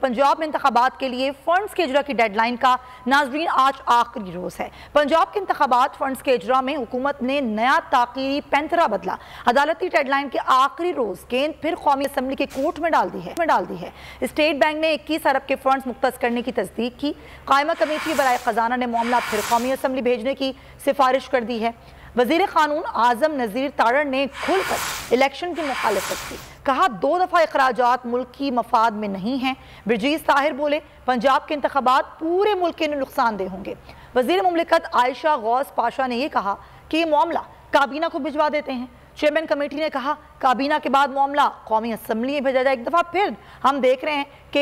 पंजाब में इंतखाबात के लिए फंड्स के इजरा की डेडलाइन का नाजरीन आज आखिरी रोज है। पंजाब के इंतखाबात फंड्स के इजरा में हुकूमत ने नया ताकीरी पैंतरा बदला। अदालती डेडलाइन के आखिरी रोज गेंद फिर कौमी असम्बली के कोर्ट में डाल दी है। स्टेट बैंक ने 21 अरब के फंड्स मुख्तस करने की तस्दीक की। कायमा कमेटी बराए खजाना ने मामला फिर कौमी असम्बली भेजने की सिफारिश कर दी है। वजीर कानून आजम नज़ीर तारड़ ने खुलकर इलेक्शन की मुखालिफत की। कहा 2 दफ़ा अखराजात मुल्क की मफाद में नहीं हैं। ब्रिजेश ताहिर बोले पंजाब के इंतखाबात पूरे मुल्क के नुकसानदेह होंगे। वजीर मुमलिकत आयशा गौस पाशा ने यह कहा कि ये मामला काबीना को भिजवा देते हैं। चेयरमैन कमेटी ने कहा काबीना के बाद मामला कौमी असम्बली में भेजा जाए। एक दफ़ा फिर हम देख रहे हैं कि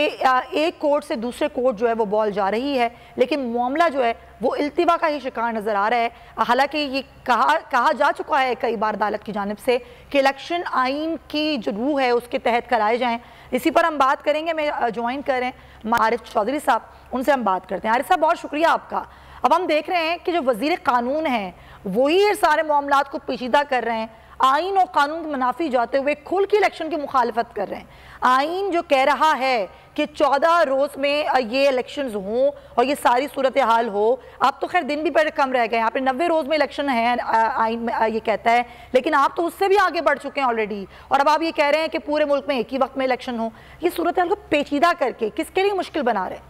एक कोर्ट से दूसरे कोर्ट जो है वो बॉल जा रही है, लेकिन मामला जो है वो इल्तिवा का ही शिकार नज़र आ रहा है। हालांकि ये कहा जा चुका है कई बार अदालत की जानिब से कि इलेक्शन आइन की जो रूह है उसके तहत कराए जाएँ। इसी पर हम बात करेंगे। मैं ज्वाइन कर रहे हैं आरिफ चौधरी साहब, उनसे हम बात करते हैं। आरिफ साहब, बहुत शुक्रिया आपका। अब हम देख रहे हैं कि जो वजीर कानून हैं वही ये सारे मामलात को पेचीदा कर रहे हैं, आइन और कानून के मुनाफी जाते हुए खुल के इलेक्शन की मुखालफत कर रहे हैं। आइन जो कह रहा है कि 14 रोज में ये इलेक्शंस हों और ये सारी सूरत हाल हो, अब तो खैर दिन भी बड़े कम रह गए। यहाँ पे 90 रोज में इलेक्शन है आइन में ये कहता है, लेकिन आप तो उससे भी आगे बढ़ चुके हैं ऑलरेडी, और अब आप ये कह रहे हैं कि पूरे मुल्क में एक ही वक्त में इलेक्शन हो। ये सूरत हाल को पेचीदा करके किसके लिए मुश्किल बना रहे हैं?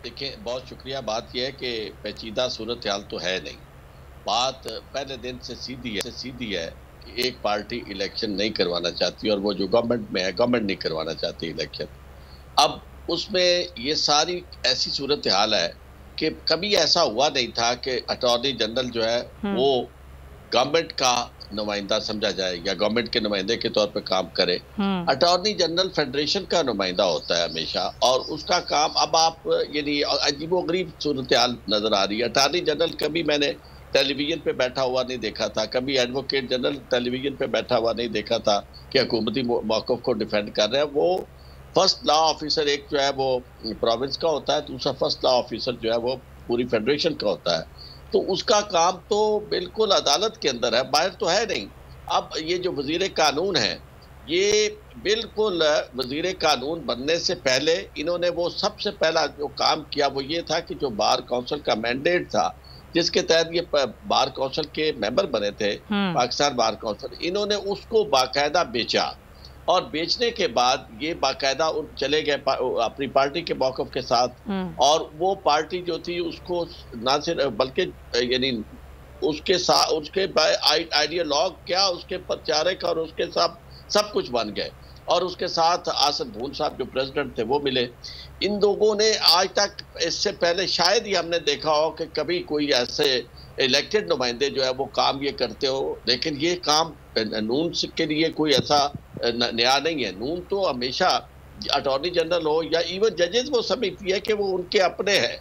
देखिए, बहुत शुक्रिया। बात यह है कि पेचीदा सूरत हाल तो है नहीं। बात पहले दिन से सीधी है कि एक पार्टी इलेक्शन नहीं करवाना चाहती और वो जो गवर्नमेंट में है, गवर्नमेंट नहीं करवाना चाहती इलेक्शन। अब उसमें ये सारी ऐसी सूरत हाल है कि कभी ऐसा हुआ नहीं था कि अटॉर्नी जनरल जो है वो गवर्नमेंट का नुमाइंदा समझा जाए या गवर्नमेंट के नुमाइंदे के तौर पे काम करे। अटॉर्नी जनरल फेडरेशन का नुमाइंदा होता है हमेशा, और उसका काम अब आप यानी अजीबोगरीब सूरत हाल नजर आ रही है। अटॉर्नी जनरल कभी मैंने टेलीविजन पे बैठा हुआ नहीं देखा था, कभी एडवोकेट जनरल टेलीविजन पे बैठा हुआ नहीं देखा था कि हुकूमती मौक़िफ़ को डिफेंड कर रहे हैं। वो फर्स्ट लॉ ऑफिसर एक जो है वो प्रोविंस का होता है, दूसरा फर्स्ट लॉ ऑफिसर जो है वो पूरी फेडरेशन का होता है। तो उसका काम तो बिल्कुल अदालत के अंदर है, बाहर तो है नहीं। अब ये जो वजीर कानून है, ये बिल्कुल वजीर कानून बनने से पहले इन्होंने वो सबसे पहला जो काम किया वो ये था कि जो बार काउंसिल का मैंडेट था, जिसके तहत ये बार काउंसिल के मेंबर बने थे, पाकिस्तान बार काउंसिल, इन्होंने उसको बाकायदा बेचा, और बेचने के बाद ये बाकायदा चले गए अपनी पार्टी के मौक़िफ़ के साथ, और वो पार्टी जो थी उसको ना सिर्फ बल्कि यानी उसके साथ उसके आइडियोलॉग क्या उसके प्रचारक और उसके साथ सब कुछ बन गए। और उसके साथ आसद भून साहब जो प्रेसिडेंट थे वो मिले। इन लोगों ने आज तक, इससे पहले शायद ही हमने देखा हो कि कभी कोई ऐसे इलेक्टेड नुमाइंदे जो है वो काम ये करते हो, लेकिन ये काम नून के लिए कोई ऐसा नया नहीं है। नून तो हमेशा अटॉर्नी जनरल हो या इवन जजेस वो समझती है कि वो उनके अपने हैं,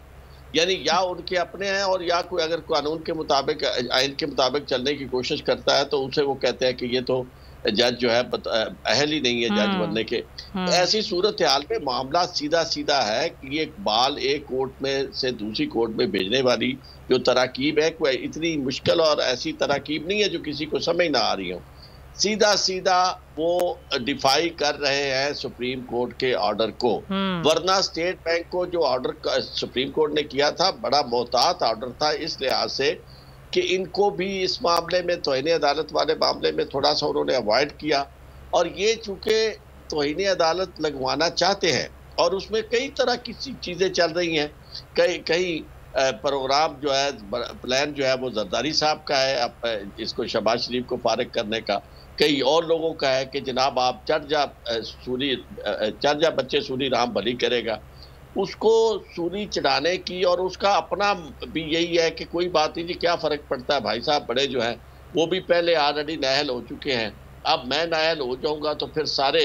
यानी या उनके अपने हैं, और या कोई अगर कानून के मुताबिक आइन के मुताबिक चलने की कोशिश करता है तो उसे वो कहते हैं कि ये तो जज जो है अहल ही नहीं है जज बनने के। ऐसी सूरत हाल में मामला सीधा है कि ये बाल एक कोर्ट में से दूसरी कोर्ट में भेजने वाली जो तराकीब है, कोई इतनी मुश्किल और ऐसी तराकीब नहीं है जो किसी को समझ ना आ रही हो। सीधा वो डिफाई कर रहे हैं सुप्रीम कोर्ट के ऑर्डर को, वरना स्टेट बैंक को जो ऑर्डर सुप्रीम कोर्ट ने किया था बड़ा मोहतात ऑर्डर था, इस लिहाज से कि इनको भी इस मामले में तौहीन अदालत वाले मामले में थोड़ा सा उन्होंने अवॉइड किया। और ये चूंकि तौहीन अदालत लगवाना चाहते हैं और उसमें कई तरह की चीज़ें चल रही हैं, कई प्रोग्राम जो है, प्लान जो है वो जरदारी साहब का है अब इसको शहबाज शरीफ को फारिग करने का, कई और लोगों का है कि जनाब आप चढ़ जा बच्चे सूरी राम भली करेगा, उसको सूरी चढ़ाने की, और उसका अपना भी यही है कि कोई बात नहीं जी, क्या फ़र्क पड़ता है, भाई साहब बड़े जो हैं वो भी पहले ऑलरेडी नाअहल हो चुके हैं, अब मैं नाअहल हो जाऊंगा तो फिर सारे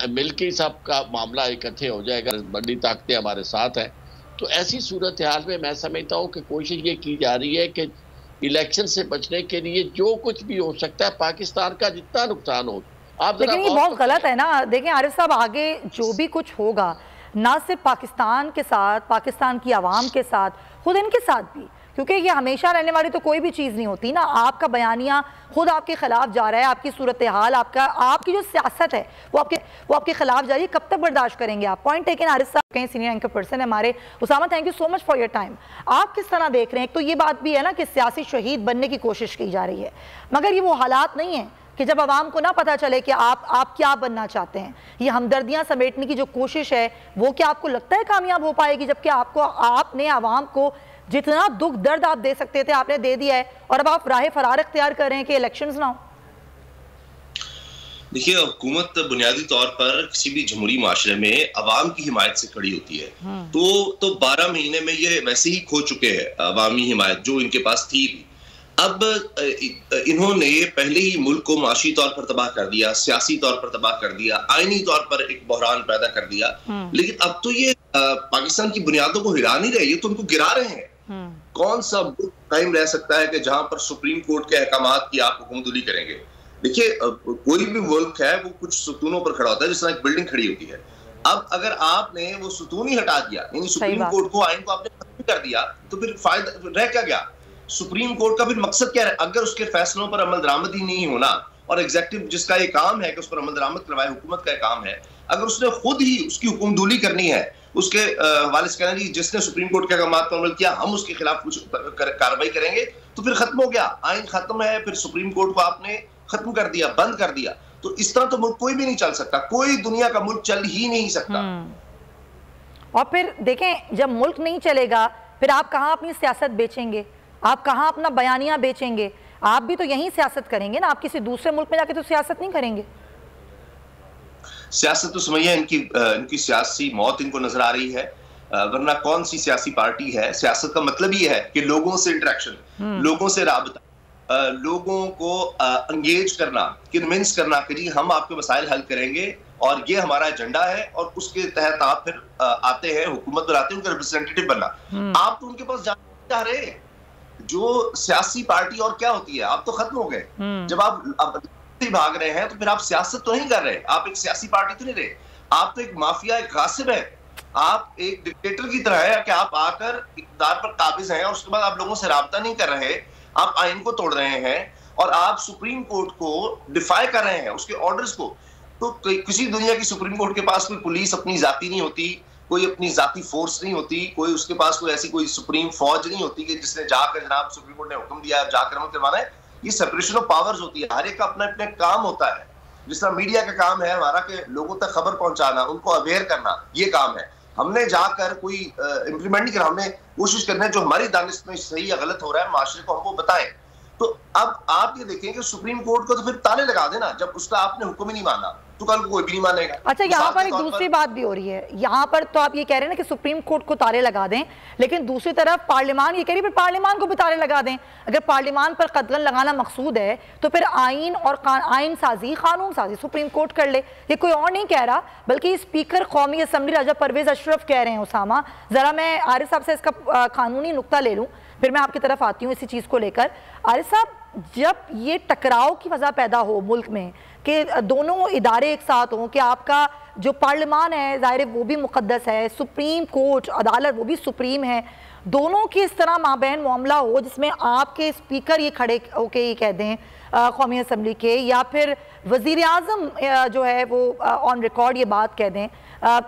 मिलके सब का मामला इकट्ठे हो जाएगा, बड़ी ताकतें हमारे साथ हैं। तो ऐसी सूरत हाल में मैं समझता हूँ कि कोशिश ये की जा रही है कि इलेक्शन से बचने के लिए जो कुछ भी हो सकता है, पाकिस्तान का जितना नुकसान हो, आप लेकिन ये बहुत गलत है ना। देखें आरिफ साहब, आगे जो भी कुछ होगा ना सिर्फ पाकिस्तान के साथ, पाकिस्तान की आवाम के साथ, खुद इनके साथ भी क्योंकि ये हमेशा रहने वाली तो कोई भी चीज़ नहीं होती ना। आपका बयानिया खुद आपके खिलाफ जा रहा है, आपकी सूरत हाल, आपकी जो सियासत है वो आपके खिलाफ जा रही है, कब तक बर्दाश्त करेंगे आप? Point taken. आरिफ साहब कहीं सीनियर एंकर पर्सन है हमारे। Usama, thank you so much for your time. आप किस तरह देख रहे हैं? एक तो ये बात भी है ना कि सियासी शहीद बनने की कोशिश की जा रही है, मगर ये वो हालात नहीं है कि जब आवाम को ना पता चले कि आप क्या बनना चाहते हैं। ये हमदर्दियां समेटने की जो कोशिश है वो क्या आपको लगता है कामयाब हो पाएगी? जबकि आपने आवाम को जितना दुख दर्द आप दे सकते थे आपने दे दिया है, और अब आप राह फरार इख्तियार कर रहे हैं कि इलेक्शंस ना हो। देखिए, हुकूमत बुनियादी तौर पर किसी भी जमहूरी माशरे में अवाम की हिमायत से खड़ी होती है। तो 12 महीने में ये वैसे ही खो चुके हैं अवामी हिमायत जो इनके पास थी। अब इन्होंने पहले ही मुल्क को माशी तौर पर तबाह कर दिया, सियासी तौर पर तबाह कर दिया, आईनी तौर पर एक बहरान पैदा कर दिया। लेकिन अब तो ये पाकिस्तान की बुनियादों को हिला नहीं रहे, ये तो उनको गिरा रहे हैं। कौन सा मुल्क कायम रह सकता है कि जहां पर सुप्रीम कोर्ट के अहकामात की आप हुकुमतुली करेंगे? देखिए, कोई भी मुल्क है वो कुछ सुतूनों पर खड़ा होता है, जिस तरह एक बिल्डिंग खड़ी होती है। अब अगर आपने वो सुतून ही हटा दिया, यानी सुप्रीम कोर्ट को, आइन को आपने खत्म कर दिया, तो फिर फायदा रह क्या गया? सुप्रीम कोर्ट का फिर मकसद क्या है? अगर उसके फैसलों पर अमल दरामद ही नहीं होना, और एग्जीक्यूटिव जिसका ये काम है कि उस पर अमल दरामद करवाए, हुकूमत का काम है, अगर उसने खुद ही उसकी हुकुमदुली करनी है, उसके हवाले से कहना कि जिसने सुप्रीम कोर्ट के अहकामात पर अमल किया हम उसके खिलाफ कुछ कार्रवाई करेंगे, तो फिर खत्म हो गया। आइन खत्म है, फिर सुप्रीम कोर्ट को आपने खत्म कर दिया, बंद कर दिया। तो इस तरह तो मुल्क कोई भी नहीं चल सकता, कोई दुनिया का मुल्क चल ही नहीं सकता। और फिर देखें, जब मुल्क नहीं चलेगा फिर आप कहाँ अपनी सियासत बेचेंगे? आप कहाँ अपना बयानिया बेचेंगे? आप भी तो यही सियासत करेंगे ना, आप किसी दूसरे मुल्क में जाके तो सियासत नहीं करेंगे। सियासत तो समझिए इनकी सियासी मौत इनको नजर आ रही है, वरना कौन सी सियासी पार्टी है? सियासत का मतलब ही है कि लोगों से इंटरेक्शन, लोगों से राबता, लोगों को एंगेज करना, कन्विंस करना कि जी हम आपके मसाइल हल करेंगे और ये हमारा एजेंडा है, और उसके तहत आप फिर आते हैं, हुकूमत बनाते हैं, उनका रिप्रेजेंटेटिव बनना। आप तो उनके पास जाना चाह रहे हैं। जो सियासी पार्टी और क्या होती है? आप तो खत्म हो गए। जब आप भाग रहे हैं तो फिर आप सियासत तो नहीं कर रहे, आप एक सियासी पार्टी तो नहीं रहे, आप तो एक माफिया, एक गासिब है, आप एक डिक्टेटर की तरह है कि आप आकर इक़्तिदार पर काबिज हैं और उसके बाद आप लोगों से राब्ता नहीं कर रहे, आप आइन को तोड़ रहे हैं और आप सुप्रीम कोर्ट को डिफाई कर रहे हैं, उसके ऑर्डर्स को। तो किसी दुनिया की सुप्रीम कोर्ट के पास कोई पुलिस अपनी जाती नहीं होती, कोई अपनी जाती फोर्स नहीं होती, कोई उसके पास कोई ऐसी कोई सुप्रीम फौज नहीं होती कि जिसने जाकर जनाब सुप्रीम कोर्ट ने हुक्म दिया जाकर अमल करवाना है। ये सेपरेशन ऑफ पावर्स होती है, हर एक का अपना अपना काम होता है। जिस तरह मीडिया का काम है हमारा कि लोगों तक खबर पहुंचाना, उनको अवेयर करना, ये काम है। हमने जाकर कोई इम्प्लीमेंट नहीं करा, हमने कोशिश करना है जो हमारी दानिश में सही या गलत हो रहा है माशरे को हमको बताएं। तो अब आप ये देखें कि सुप्रीम कोर्ट को तो फिर ताले लगा देना, जब उसका आपने हुक्म ही नहीं माना तो कल को कोई भी नहीं मानेगा। अच्छा, यहाँ पर एक दूसरी बात भी हो रही है। यहाँ पर तो आप ये कह रहे हैं ना कि सुप्रीम कोर्ट को ताले लगा दें, लेकिन दूसरी तरफ पार्लियामान ये कह रही है पार्लियामान को भी ताले लगा दें। अगर पार्लियामान पर कदगन लगाना मकसूद है तो फिर आइन और आइन साजी, कानून साजी सुप्रीम कोर्ट कर ले। ये कोई और नहीं कह रहा, बल्कि स्पीकर कौमी असम्बली राजा परवेज अशरफ कह रहे हैं। उसामा, जरा मैं आरिफ साहब से इसका कानूनी नुक्ता ले लूँ, फिर मैं आपकी तरफ आती हूँ इसी चीज़ को लेकर। आरिफ साहब, जब ये टकराव की वजह पैदा हो मुल्क में कि दोनों इदारे एक साथ हों, कि आपका जो पार्लियामान है ज़ाहिर वो भी मुक़द्दस है, सुप्रीम कोर्ट अदालत वो भी सुप्रीम है, दोनों की इस तरह माबैन मामला हो जिसमें आपके स्पीकर ये खड़े होके ये कह दें कौमी असम्बली के, या फिर वज़ीर आज़म जो है वो ऑन रिकॉर्ड ये बात कह दें,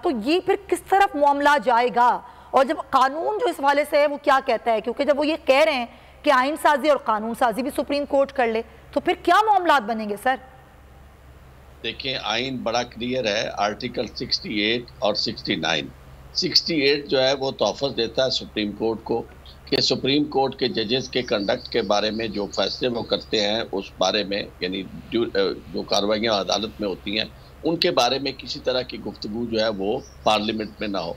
तो ये फिर किस तरफ मामला जाएगा? और जब कानून जो इस हवाले से है वो क्या कहता है? क्योंकि जब वो ये कह रहे हैं कि आइन साजी और कानून साजी भी सुप्रीम कोर्ट कर ले, तो फिर क्या मामला बनेंगे सर? देखिए, आइन बड़ा क्लियर है, आर्टिकल 68 और 69। 68 जो है वो तोहफ़्ज़ देता है सुप्रीम कोर्ट को कि सुप्रीम कोर्ट के जजेस के कंडक्ट के बारे में जो फैसले वो करते हैं उस बारे में, यानी जो कार्रवाइयाँ अदालत में होती हैं उनके बारे में किसी तरह की गुफ्तगू जो है वो पार्लियामेंट में ना हो।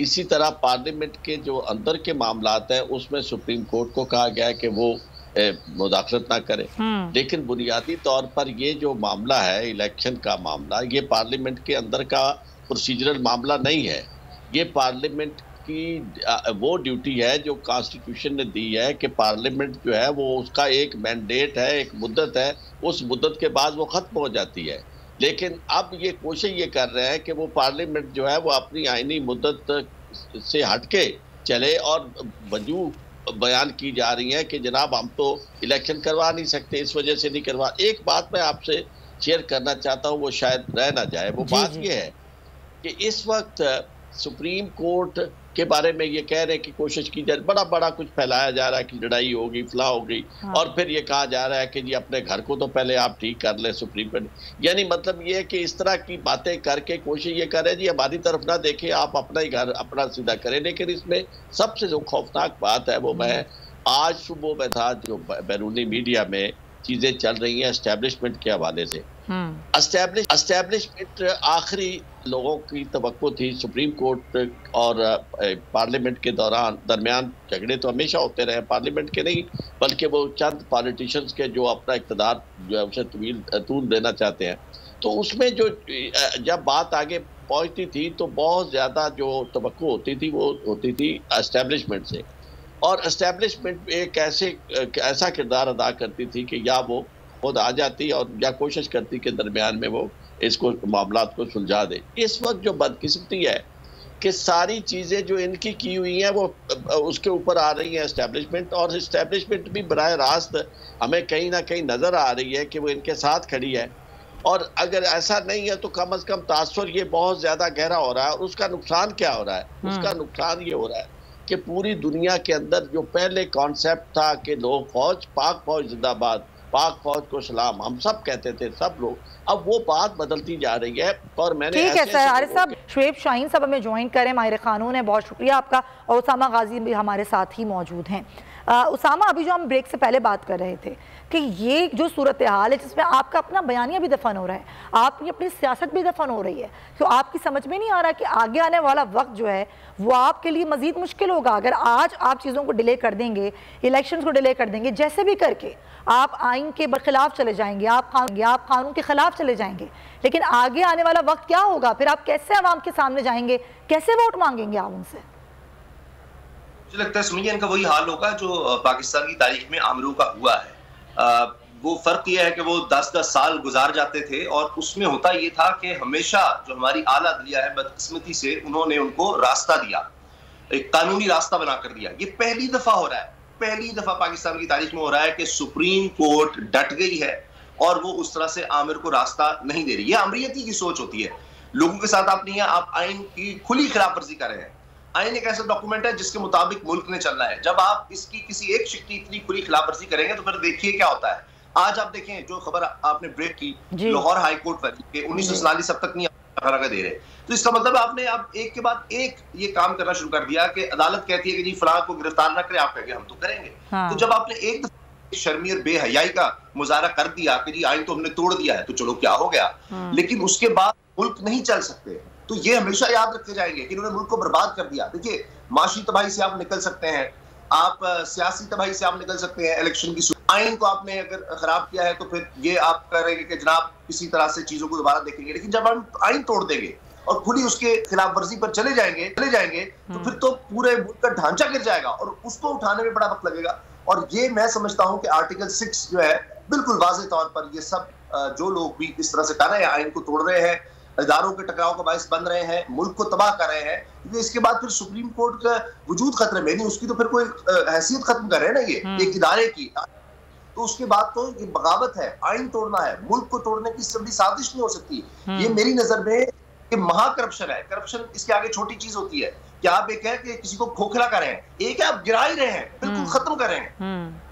इसी तरह पार्लियामेंट के जो अंदर के मामलात हैं उसमें सुप्रीम कोर्ट को कहा गया है कि वो मुदाखलत ना करे। लेकिन बुनियादी तौर पर ये जो मामला है इलेक्शन का मामला, ये पार्लियामेंट के अंदर का प्रोसीजरल मामला नहीं है। ये पार्लियामेंट की वो ड्यूटी है जो कॉन्स्टिट्यूशन ने दी है कि पार्लियामेंट जो है वो उसका एक मैंडेट है, एक मुद्दत है, उस मुद्दत के बाद वो ख़त्म हो जाती है। लेकिन अब ये कोशिश ये कर रहे हैं कि वो पार्लियामेंट जो है वो अपनी आईनी मुद्दत से हट के चले और वजू बयान की जा रही हैं कि जनाब हम तो इलेक्शन करवा नहीं सकते, इस वजह से नहीं करवा। एक बात मैं आपसे शेयर करना चाहता हूँ, वो शायद रह ना जाए। वो बात ये है कि इस वक्त सुप्रीम कोर्ट के बारे में ये कह रहे हैं कि कोशिश की जाए, बड़ा बड़ा कुछ फैलाया जा रहा है कि लड़ाई होगी, फला होगी, और फिर ये कहा जा रहा है कि जी अपने घर को तो पहले आप ठीक कर ले सुप्रीम कोर्ट। यानी मतलब ये है कि इस तरह की बातें करके कोशिश ये कर रहे हैं जी हमारी तरफ ना देखें, आप अपना ही घर अपना सीधा करें। लेकिन इसमें सबसे जो खौफनाक बात है वो मैं आज सुबह में था, जो बैरूनी मीडिया में चीजें चल रही हैं एस्टेब्लिशमेंट के हवाले से। एस्टेब्लिशमेंट आखिरी लोगों की तवक्को थी। सुप्रीम कोर्ट और पार्लियामेंट के दरमियान झगड़े तो हमेशा होते रहे, पार्लियामेंट के नहीं बल्कि वो चंद पॉलिटिशियंस के जो अपना इक़्तिदार जो है उसे तूल देना चाहते हैं। तो उसमें जो जब बात आगे पहुंचती थी तो बहुत ज़्यादा जो तवक्को होती थी वो होती थी एस्टेब्लिशमेंट से, और एस्टेब्लिशमेंट एक ऐसा किरदार अदा करती थी कि या वो खुद आ जाती और या कोशिश करती कि दरमियान में वो इसको मामलात को सुलझा दे। इस वक्त जो बदकिस्मती है कि सारी चीज़ें जो इनकी की हुई हैं वो उसके ऊपर आ रही हैं एस्टेब्लिशमेंट, और एस्टेब्लिशमेंट भी बराह रास्त हमें कहीं ना कहीं नज़र आ रही है कि वो इनके साथ खड़ी है। और अगर ऐसा नहीं है तो कम अज़ कम तासुर ये बहुत ज़्यादा गहरा हो रहा है। और उसका नुकसान क्या हो रहा है? उसका नुकसान ये हो रहा है कि पूरी दुनिया के अंदर जो पहले कॉन्सेप्ट था कि लोग फौज, पाक फौज जिंदाबाद, पाक फौज को सलाम, हम सब कहते थे सब लोग, अब वो बात बदलती जा रही है। और मैंने ठीक है सर, आरिफ साहब, शुएब शाहीन साहब हमें ज्वाइन करें, माहिर कानून है, बहुत शुक्रिया आपका, और उसामा गाजी भी हमारे साथ ही मौजूद हैं। उसामा, अभी जो हम ब्रेक से पहले बात कर रहे थे कि ये जो सूरत हाल है जिसमें आपका अपना बयानिया भी दफन हो रहा है, आपकी अपनी सियासत भी दफन हो रही है, तो आपकी समझ में नहीं आ रहा कि आगे आने वाला वक्त जो है वो आपके लिए मजीद मुश्किल होगा। अगर आज आप चीज़ों को डिले कर देंगे, इलेक्शंस को डिले कर देंगे, जैसे भी करके आप आइन के बरखिलाफ चले जाएंगे, आप कानून के खिलाफ चले जाएंगे, लेकिन आगे आने वाला वक्त क्या होगा? फिर आप कैसे अवाम के सामने जाएंगे, कैसे वोट मांगेंगे आप उनसे? मुझे लगता है सुमैया इनका वही हाल होगा जो पाकिस्तान की तारीख में आमिरों का हुआ है। वो फर्क यह है कि वो 10-10 साल गुजार जाते थे, और उसमें होता ये था कि हमेशा जो हमारी आला अदलिया है बदकिस्मती से उन्होंने उनको रास्ता दिया, एक कानूनी रास्ता बनाकर दिया। ये पहली दफा हो रहा है, पहली दफा पाकिस्तान की तारीख में हो रहा है कि सुप्रीम कोर्ट डट गई है और वो उस तरह से आमिर को रास्ता नहीं दे रही। ये आमरीती की सोच होती है, लोगों के साथ आप नहीं है, आप आइन की खुली खिलाफ वर्जी कर रहे हैं। आइन एक ऐसा डॉक्यूमेंट है जिसके मुताबिक मुल्क ने चलना है। जब आप इसकी किसी एक शिक की इतनी खुली खिलाफ वर्जी करेंगे तो फिर देखिए क्या होता है। आज आप देखें जो खबर आपने ब्रेक की लाहौर हाई कोर्ट पर 1947 अब तक नहीं दे रहे, तो इसका मतलब आपने अब एक के बाद एक ये काम करना शुरू कर दिया कि अदालत कहती है कि जी फलां को गिरफ्तार ना करें, आप कहेंगे हम तो करेंगे। तो जब आपने एक शर्मी और बेहयाई का मुजाहरा कर दिया कि जी आइन तो हमने तोड़ दिया है तो चलो क्या हो गया, लेकिन उसके बाद मुल्क नहीं चल सकते। तो ये हमेशा याद रखते जाएंगे कि इन्होंने मुल्क को बर्बाद कर दिया। देखिए, माशी तबाही से आप निकल सकते हैं, आप सियासी तबाही से आप निकल सकते हैं, इलेक्शन की आइन को आपने अगर खराब किया है तो फिर ये आप करेंगे कि जनाब किसी तरह से चीजों को दोबारा देखेंगे। लेकिन जब हम आइन तोड़ देंगे और खुली उसके खिलाफ वर्जी पर चले जाएंगे तो फिर तो पूरे मुल्क का ढांचा गिर जाएगा और उसको उठाने में बड़ा वक्त लगेगा। और ये मैं समझता हूं कि आर्टिकल 6 जो है बिल्कुल वाज़ेह तौर पर ये सब जो लोग भी इस तरह से कर रहे हैं, आइन को तोड़ रहे हैं, इदारों के टकराव का बायस बन रहे हैं, मुल्क को तबाह कर रहे हैं, क्योंकि इसके बाद फिर सुप्रीम कोर्ट का वजूद खतरे में नहीं, उसकी तो फिर कोई हैसियत खत्म कर रहे हैं ना ये एक इदारे की। तो उसके बाद तो ये बगावत है, आइन तोड़ना है, मुल्क को तोड़ने की बड़ी साजिश नहीं हो सकती। ये मेरी नजर में ये महा करप्शन है। करप्शन इसके आगे छोटी चीज होती है कि आप एक है कि किसी को खोखला कर रहे हैं, एक है आप गिरा ही रहे हैं, बिल्कुल खत्म कर रहे हैं।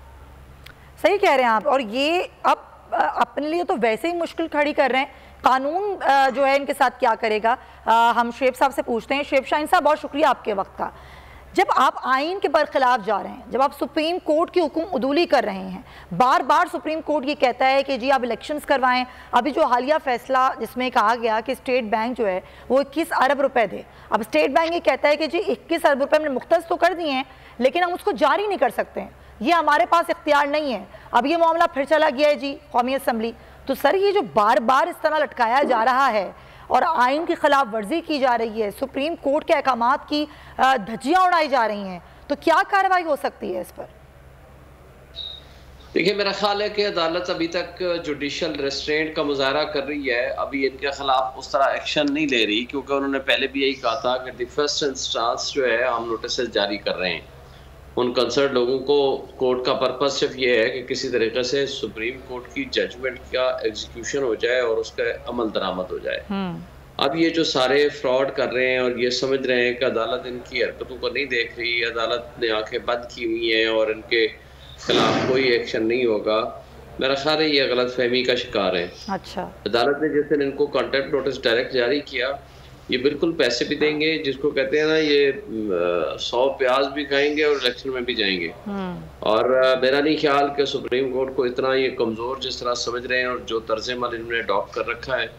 सही कह रहे हैं आप। और ये अब अपने लिए तो वैसे ही मुश्किल खड़ी कर रहे हैं, कानून जो है इनके साथ क्या करेगा। हम शुएब साहब से पूछते हैं। शुएब शाहीन साहब, बहुत शुक्रिया आपके वक्त का। जब आप आइन के बरखिलाफ जा रहे हैं, जब आप सुप्रीम कोर्ट की हुक्म उदूली कर रहे हैं, बार बार सुप्रीम कोर्ट ये कहता है कि जी आप इलेक्शंस करवाएं। अभी जो हालिया फैसला जिसमें कहा गया कि स्टेट बैंक जो है वो 21 अरब रुपए दे, अब स्टेट बैंक ये कहता है कि जी 21 अरब रुपए हमने मुख्तस तो कर दिए हैं लेकिन हम उसको जारी नहीं कर सकते हैं, ये हमारे पास इख्तियार नहीं है। अब ये मामला फिर चला गया है जी कौमी असम्बली। तो सर ये जो बार बार इस तरह लटकाया जा रहा है और आइन की खिलाफ वर्जी की जा रही है, सुप्रीम कोर्ट के अहकामात की धज्जियां उड़ाई जा रही हैं, तो क्या कार्रवाई हो सकती है इस पर? देखिए, मेरा ख्याल है कि अदालत अभी तक जुडिशल रेस्ट्रेंट का मुजाहरा कर रही है, अभी इनके खिलाफ उस तरह एक्शन नहीं ले रही, क्योंकि उन्होंने पहले भी यही कहा था कि द फर्स्ट इंस्टांस जो है हम नोटिस जारी कर रहे हैं। उन कंसर्न लोगों को कोर्ट का पर्पस सिर्फ ये है कि किसी तरीके से सुप्रीम कोर्ट की जजमेंट का एग्जीक्यूशन हो जाए और उसका अमल दरामद हो जाए। अब ये जो सारे फ्रॉड कर रहे हैं और ये समझ रहे हैं कि अदालत इनकी हरकतों को नहीं देख रही, अदालत ने आंखें बंद की हुई हैं और इनके खिलाफ कोई एक्शन नहीं होगा, मेरा ख्याल है ये गलत फहमी का शिकार है। अच्छा, अदालत ने जिस दिन इनको कंटेम्प्ट नोटिस डायरेक्ट जारी किया, ये बिल्कुल पैसे भी देंगे, जिसको कहते हैं ना ये 100 प्याज भी खाएंगे और इलेक्शन में भी जाएंगे। और मेरा नहीं ख्याल कि सुप्रीम कोर्ट को इतना ये कमज़ोर जिस तरह समझ रहे हैं और जो तर्ज अमल इन्होंने अडॉप्ट कर रखा है,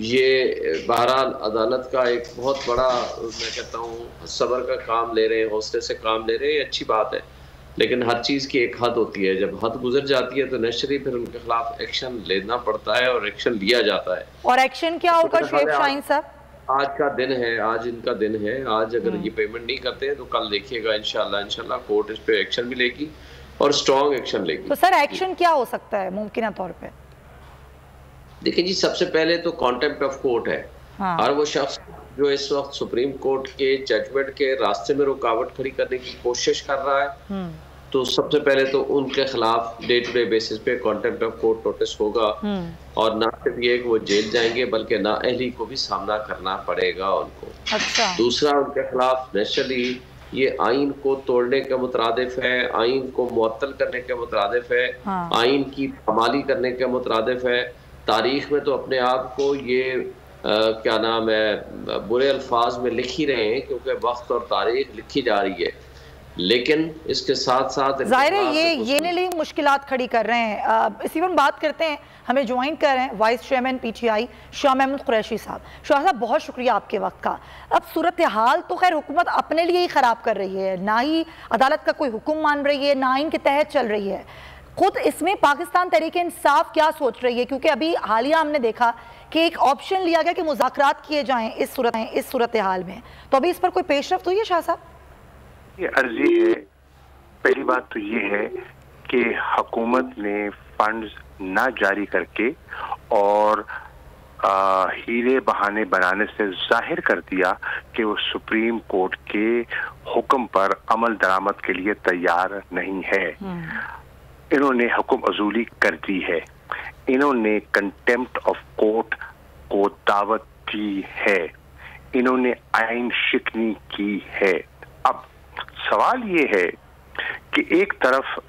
ये बहरहाल अदालत का एक बहुत बड़ा, मैं कहता हूँ, सब्र का काम ले रहे हैं, हौसले से काम ले रहे हैं, अच्छी बात है। लेकिन हर चीज़ की एक हद होती है, जब हद गुजर जाती है तो नेचुरली फिर उनके खिलाफ एक्शन लेना पड़ता है और एक्शन लिया जाता है। और एक्शन क्या होगा शेख शाहीन साहब? आज का दिन है, आज इनका दिन है। आज अगर ये पेमेंट नहीं करते हैं तो कल देखिएगा इंशाल्लाह कोर्ट इस पे एक्शन भी लेगी और स्ट्रॉन्ग एक्शन लेगी। तो सर एक्शन क्या हो सकता है मुमकिन तौर पे? देखिए जी, सबसे पहले तो कॉन्टेम्प्ट ऑफ कोर्ट है। और वो शख्स जो इस वक्त सुप्रीम कोर्ट के जजमेंट के रास्ते में रुकावट खड़ी करने की कोशिश कर रहा है, तो सबसे पहले तो उनके खिलाफ डे टू डे बेसिस पे कॉन्टेम्प्ट ऑफ कोर्ट नोटिस होगा। और ना सिर्फ ये कि वो जेल जाएंगे बल्कि नाअहली को भी सामना करना पड़ेगा उनको। अच्छा। दूसरा, उनके खिलाफ नेचुरली ये आइन को तोड़ने के मुतरादिफ है, आइन को मुअत्तल करने के मुतरादिफ है, आइन की पामाली करने के मुतरादिफ है। तारीख में तो अपने आप को ये क्या नाम है, बुरे अल्फाज में लिख ही रहे हैं क्योंकि वक्त और तारीख लिखी जा रही है। लेकिन इसके साथ साथ जाहिर है ये नहीं मुश्किलात खड़ी कर रहे हैं। इसी पर बात करते हैं, हमें ज्वाइन कर रहे हैं vice chairman PTI Shah Mahmood Qureshi sahab. Shah साहब, बहुत शुक्रिया आपके वक्त का। अब सूरत हाल तो खैर हुकूमत अपने लिए ही ख़राब कर रही है, ना ही अदालत का कोई हुक्म मान रही है, ना आइन के तहत चल रही है। खुद इसमें पाकिस्तान तहरीक इंसाफ क्या सोच रही है? क्योंकि अभी हालिया हमने देखा कि एक ऑप्शन लिया गया कि मुज़ाकरात किए जाएं इस सूरत हाल में, तो अभी इस पर कोई पेशरफ्त हुई है शाह साहब? ये अर्जी है। पहली बात तो ये है कि हुकूमत ने फंड्स ना जारी करके और हीरे बहाने बनाने से जाहिर कर दिया कि वो सुप्रीम कोर्ट के हुक्म पर अमल दरामद के लिए तैयार नहीं है। इन्होंने हुक्म अजूली कर दी है, इन्होंने कंटेम्प्ट ऑफ कोर्ट को दावत दी है, इन्होंने आइन शिकनी की है। अब सवाल ये है कि एक तरफ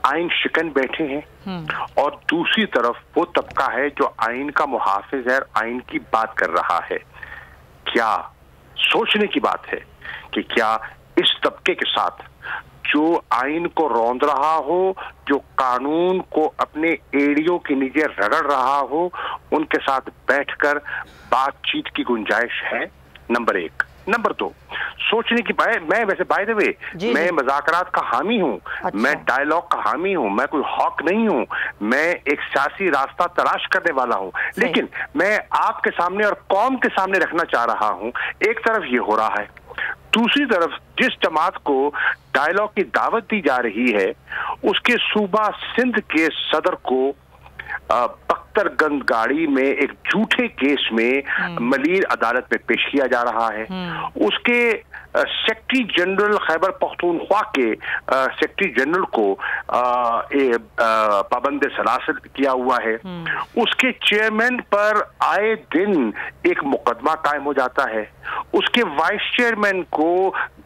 आइन शिकन बैठे हैं और दूसरी तरफ वो तबका है जो आइन का मुहाफिज है, आइन की बात कर रहा है। क्या सोचने की बात है कि क्या इस तबके के साथ जो आइन को रौंद रहा हो, जो कानून को अपने एड़ियों के नीचे रगड़ रहा हो, उनके साथ बैठकर बातचीत की गुंजाइश है? नंबर एक। नंबर दो, सोचने की मैं वैसे बाय द वे मैं मुज़ाकरात का हामी हूँ। अच्छा। मैं डायलॉग का हामी हूँ, मैं कोई हॉक नहीं हूँ, मैं एक सियासी रास्ता तलाश करने वाला हूँ। लेकिन मैं आपके सामने और कौम के सामने रखना चाह रहा हूँ, एक तरफ ये हो रहा है, दूसरी तरफ जिस जमात को डायलॉग की दावत दी जा रही है उसके सूबा सिंध के सदर को बख्तरगंज गाड़ी में एक झूठे केस में मलीर अदालत में पेश किया जा रहा है। उसके सेक्रेटरी जनरल खैबर पख्तूनख्वा के सेक्रेटरी जनरल को पाबंद सलासत किया हुआ है। उसके चेयरमैन पर आए दिन एक मुकदमा कायम हो जाता है। उसके वाइस चेयरमैन को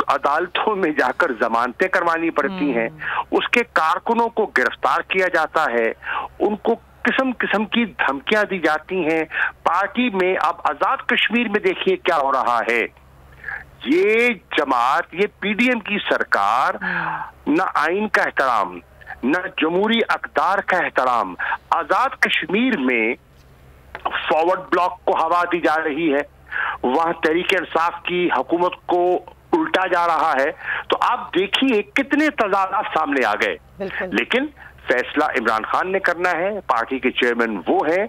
अदालतों में जाकर जमानतें करवानी पड़ती हैं। उसके कारकुनों को गिरफ्तार किया जाता है, उनको किस्म किस्म की धमकियां दी जाती हैं। पार्टी में अब आजाद कश्मीर में देखिए क्या हो रहा है। ये जमात, ये PDM की सरकार न आइन का एहतराम, न जमहूरी अक़दार का एहतराम, आजाद कश्मीर में फॉरवर्ड ब्लॉक को हवा दी जा रही है, वहां तहरीक इंसाफ की हुकूमत को उल्टा जा रहा है। तो आप देखिए कितने तजादात सामने आ गए। लेकिन फैसला इमरान खान ने करना है, पार्टी के चेयरमैन वो हैं।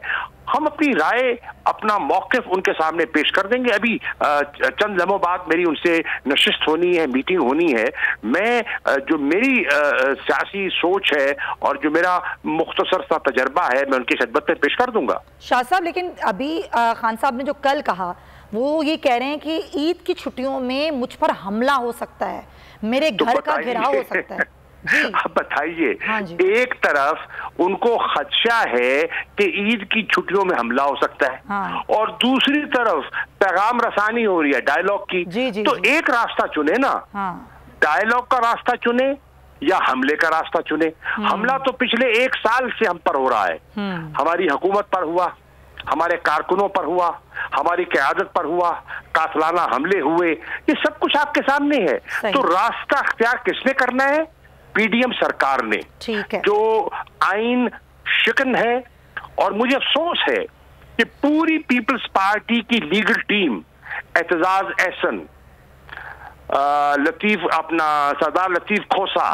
हम अपनी राय, अपना मौक़िफ़ उनके सामने पेश कर देंगे। अभी चंद लम्हों बाद मेरी उनसे नशिस्त होनी है, मीटिंग होनी है। मैं जो मेरी सियासी सोच है और जो मेरा मुख्तसर सा तजर्बा है, मैं उनकी खिदमत में पेश कर दूंगा। शाह साहब, लेकिन अभी खान साहब ने जो कल कहा वो ये कह रहे हैं कि ईद की छुट्टियों में मुझ पर हमला हो सकता है, मेरे घर का घेराव हो सकता है। आप बताइए, हाँ जी। एक तरफ उनको खदशा है कि ईद की छुट्टियों में हमला हो सकता है, हाँ। और दूसरी तरफ पैगाम रसानी हो रही है डायलॉग की। तो एक रास्ता चुने ना, डायलॉग का रास्ता चुने या हमले का रास्ता चुने। हमला तो पिछले 1 साल से हम पर हो रहा है, हमारी हुकूमत पर हुआ, हमारे कारकुनों पर हुआ, हमारी क़यादत पर हुआ, कातलाना हमले हुए, ये सब कुछ आपके सामने है। तो रास्ता अख्तियार किसने करना है? पीडीएम सरकार ने, जो आइन शिकन है। और मुझे अफसोस है कि पूरी पीपल्स पार्टी की लीगल टीम, एतजाज एहसन, लतीफ अपना सरदार लतीफ खोसा,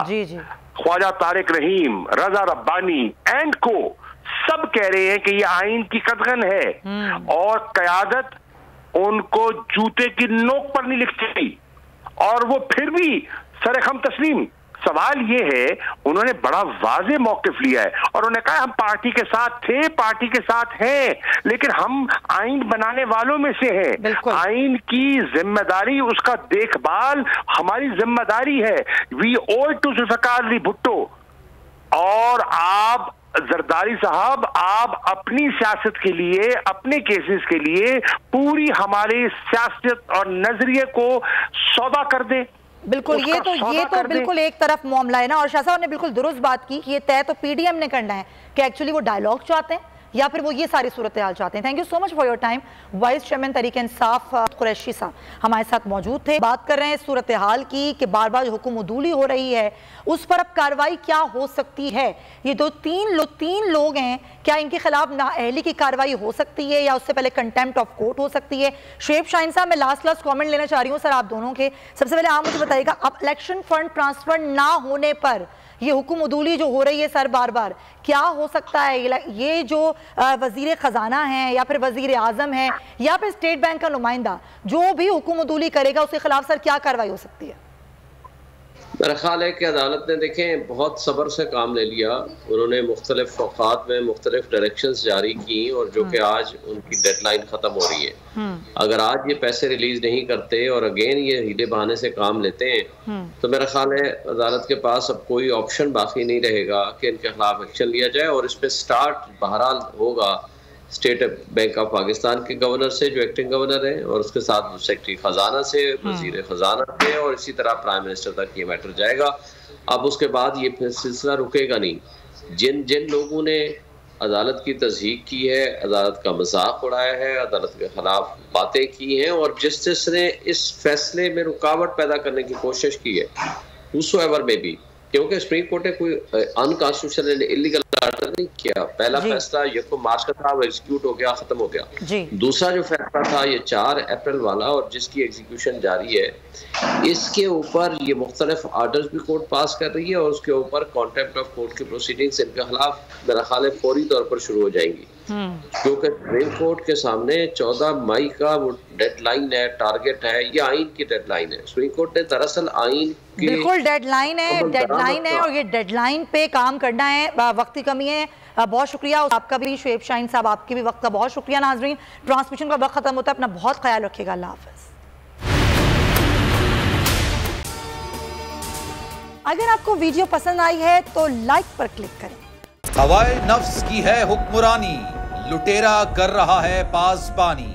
ख्वाजा तारिक रहीम, रजा रब्बानी एंड को, सब कह रहे हैं कि ये आइन की कदगन है और क़यादत उनको जूते की नोक पर नहीं लिखती, और वो फिर भी सरेखम तस्लीम। सवाल ये है, उन्होंने बड़ा वाज़े मौक़िफ़ लिया है और उन्होंने कहा हम पार्टी के साथ थे, पार्टी के साथ हैं, लेकिन हम आइन बनाने वालों में से हैं। आइन की जिम्मेदारी, उसका देखभाल हमारी जिम्मेदारी है। We owe to Zulfikar Ali Bhutto. और आप जरदारी साहब, आप अपनी सियासत के लिए, अपने केसेस के लिए पूरी हमारी सियासत और नजरिए को सौदा कर दें। बिल्कुल, ये तो बिल्कुल एक तरफ मामला है ना। और शाह साहब ने बिल्कुल दुरुस्त बात की कि ये तय तो पीडीएम ने करना है कि एक्चुअली वो डायलॉग चाहते हैं या फिर वो ये सारी सूरत हाल चाहते हैं। Thank you so much for your time. Vice chairman Tehreek Insaf Qureshi साहब हमारे साथ मौजूद थे। बात कर रहे हैं सूरत हाल की कि बार बार हुक्म उदूली हो रही है, उस पर अब कार्रवाई क्या हो सकती है? ये तीन लोग हैं, क्या इनके खिलाफ नाअहली की कार्रवाई हो सकती है या उससे पहले कंटेम्प्ट ऑफ कोर्ट हो सकती है? शुएब शाहीन साहब, मैं लास्ट कमेंट लेना चाह रही हूँ सर आप दोनों के। सबसे पहले आप मुझे बताइएगा, अब इलेक्शन फंड ट्रांसफर ना होने पर ये हुक्म उदूली जो हो रही है सर बार बार, क्या हो सकता है? ये जो वजीर खजाना है या फिर वजीर आजम है या फिर स्टेट बैंक का नुमाइंदा जो भी हुक्म उदूली करेगा उसके खिलाफ सर क्या कार्रवाई हो सकती है? मेरा ख्याल है कि अदालत ने देखें बहुत सब्र से काम ले लिया। उन्होंने मुख्तलिफ औकात में मुख्तलिफ डायरेक्शंस जारी की और जो कि आज उनकी डेडलाइन ख़त्म हो रही है। अगर आज ये पैसे रिलीज नहीं करते और अगेन ये हीले बहाने से काम लेते हैं तो मेरा ख्याल है अदालत के पास अब कोई ऑप्शन बाकी नहीं रहेगा कि इनके खिलाफ एक्शन लिया जाए। और इस पर स्टार्ट बहरहाल होगा स्टेट बैंक ऑफ पाकिस्तान के गवर्नर से जो एक्टिंग गवर्नर है, और उसके साथ सेक्रेटरी खजाना से, वजीर खजाना से, और इसी तरह प्राइम मिनिस्टर तक ये मैटर जाएगा। अब उसके बाद ये फिर सिलसिला रुकेगा नहीं। जिन लोगों ने अदालत की तस्दीक की है, अदालत का मजाक उड़ाया है, अदालत के खिलाफ बातें की हैं और जस्टिस ने इस फैसले में रुकावट पैदा करने की कोशिश की है, whosoever may be, क्योंकि सुप्रीम कोर्ट ने कोई अनकॉन्स्टिट्यूशनल इलीगल ऑर्डर नहीं किया। पहला फैसला 1 मार्च का था, वो एग्जीक्यूट हो गया, खत्म हो गया। दूसरा जो फैसला था ये 4 अप्रैल वाला, और जिसकी एग्जीक्यूशन जारी है, इसके ऊपर ये मुख्तलिफ ऑर्डर्स भी कोर्ट पास कर रही है और उसके ऊपर कॉन्टेम्प्ट ऑफ कोर्ट की प्रोसीडिंग्स इनके खिलाफ मेरा ख्याल है फौरी तौर पर शुरू हो जाएंगी, क्योंकि सुप्रीम कोर्ट के सामने 14 मई का वो डेडलाइन है, टारगेट है, ये आइन की डेडलाइन है। सुप्रीम कोर्ट ने दरअसल आइन की बिल्कुल डेडलाइन है और ये डेडलाइन पे काम करना है, वक्त की कमी है। बहुत शुक्रिया आपका भी शुएब शाहीन साहब, आपके भी वक्त का बहुत शुक्रिया। नाजरीन, ट्रांसमिशन का वक्त खत्म होता है, अपना बहुत ख्याल रखिएगा। अल्लाह हाफ़िज़। अगर आपको वीडियो पसंद आई है तो लाइक पर क्लिक करें। हवाए नफ्स की है हुक्मरानी, लुटेरा कर रहा है पासबानी।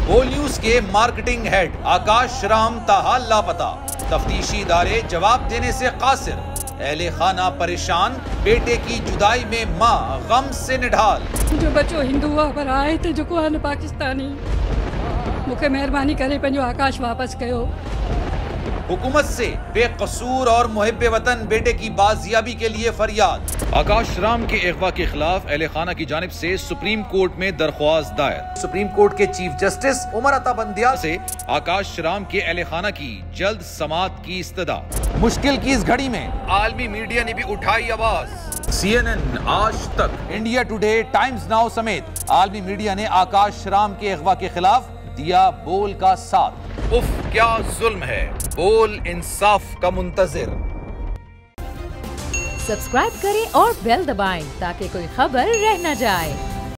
ओ न्यूज के मार्केटिंग हेड आकाश राम ताहा लापता, तफ्तीशी इदारे जवाब देने से कासिर, अहले खाना परेशान, बेटे की जुदाई में माँ गम से निढाल। जो बच्चों हिंदू पर आए थे जो को पाकिस्तानी, मुझे मेहरबानी करे पंहिंजो आकाश वापस कयो। हुकूमत से बेकसूर और मुहिब्बे वतन बेटे की बाजियाबी के लिए फरियाद। आकाश राम के अगवा के खिलाफ अहले खाना की जानिब से सुप्रीम कोर्ट में दरख्वास्त दायर। सुप्रीम कोर्ट के चीफ जस्टिस उमर अता बंदियाल से आकाश राम के अहले खाना की जल्द समाअत की इस्तदा। मुश्किल की इस घड़ी में आलमी मीडिया ने भी उठाई आवाज। CNN, आज तक, इंडिया टुडे, टाइम्स नाउ समेत आलमी मीडिया ने आकाश राम के अगवा के खिलाफ दिया बोल का साथ। उफ क्या जुल्म है, बोल इंसाफ का मुंतजिर। सब्सक्राइब करें और बेल दबाएं ताकि कोई खबर रह न जाए।